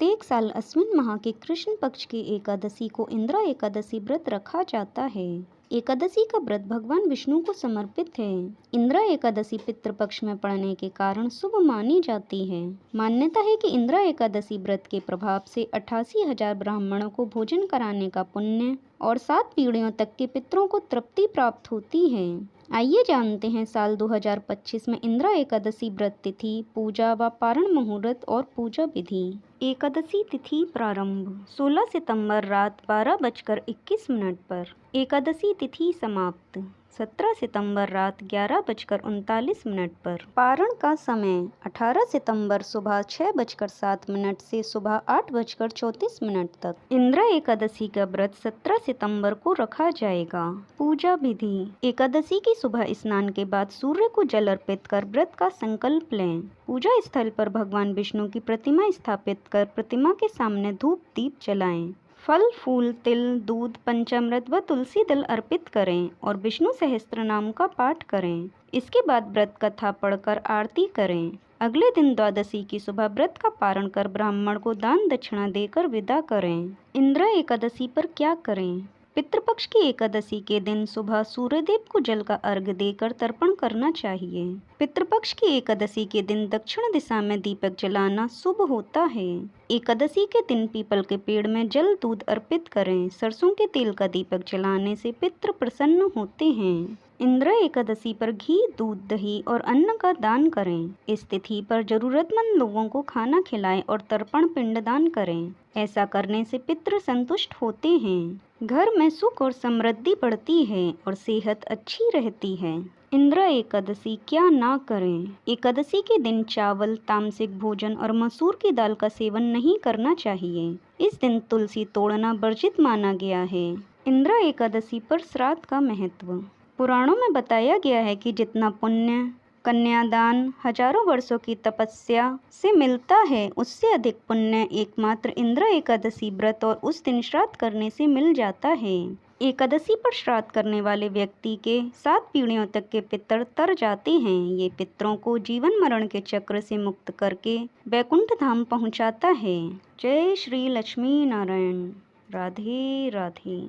प्रत्येक साल अश्विन माह के कृष्ण पक्ष की एकादशी को इंद्रा एकादशी व्रत रखा जाता है। एकादशी का व्रत भगवान विष्णु को समर्पित है। इंद्रा एकादशी पितृपक्ष में पड़ने के कारण शुभ मानी जाती है। मान्यता है कि इंद्रा एकादशी व्रत के प्रभाव से 88,000 ब्राह्मणों को भोजन कराने का पुण्य और 7 पीढ़ियों तक के पितरों को तृप्ति प्राप्त होती है। आइए जानते हैं साल 2025 में इंद्रा एकादशी व्रत तिथि, पूजा व पारण मुहूर्त और पूजा विधि। एकादशी तिथि प्रारंभ 16 सितंबर रात 12:21 पर। एकादशी तिथि समाप्त 17 सितंबर रात 11:39 पर। पारण का समय 18 सितंबर सुबह 6:07 से सुबह 8:34 तक। इंद्रा एकादशी का व्रत 17 सितंबर को रखा जाएगा। पूजा विधि। एकादशी की सुबह स्नान के बाद सूर्य को जल अर्पित कर व्रत का संकल्प लें। पूजा स्थल पर भगवान विष्णु की प्रतिमा स्थापित कर प्रतिमा के सामने धूप दीप जलाएं। फल, फूल, तिल, दूध, पंचामृत व तुलसी दल अर्पित करें और विष्णु सहस्त्र नाम का पाठ करें। इसके बाद व्रत कथा पढ़कर आरती करें। अगले दिन द्वादशी की सुबह व्रत का पारण कर ब्राह्मण को दान दक्षिणा देकर विदा करें। इंद्रा एकादशी पर क्या करें? पितृपक्ष की एकादशी के दिन सुबह सूर्यदेव को जल का अर्घ्य देकर तर्पण करना चाहिए। पितृपक्ष की एकादशी के दिन दक्षिण दिशा में दीपक जलाना शुभ होता है। एकादशी के दिन पीपल के पेड़ में जल दूध अर्पित करें। सरसों के तेल का दीपक जलाने से पितृ प्रसन्न होते हैं। इंद्रा एकादशी पर घी, दूध, दही और अन्न का दान करें। इस तिथि पर जरूरतमंद लोगों को खाना खिलाएं और तर्पण पिंडदान करें। ऐसा करने से पितृ संतुष्ट होते हैं। घर में सुख और समृद्धि बढ़ती है और सेहत अच्छी रहती है। इंद्रा एकादशी क्या ना करें? एकादशी के दिन चावल, तामसिक भोजन और मसूर की दाल का सेवन नहीं करना चाहिए। इस दिन तुलसी तोड़ना वर्जित माना गया है। इंद्रा एकादशी पर श्राद्ध का महत्व। पुराणों में बताया गया है कि जितना पुण्य कन्यादान, हजारों वर्षों की तपस्या से मिलता है, उससे अधिक पुण्य एकमात्र इंद्रा एकादशी व्रत और उस दिन श्राद्ध करने से मिल जाता है। एकादशी पर श्राद्ध करने वाले व्यक्ति के 7 पीढ़ियों तक के पितर तर जाते हैं। ये पितरों को जीवन मरण के चक्र से मुक्त करके वैकुंठ धाम पहुंचाता है। जय श्री लक्ष्मी नारायण। राधे राधे।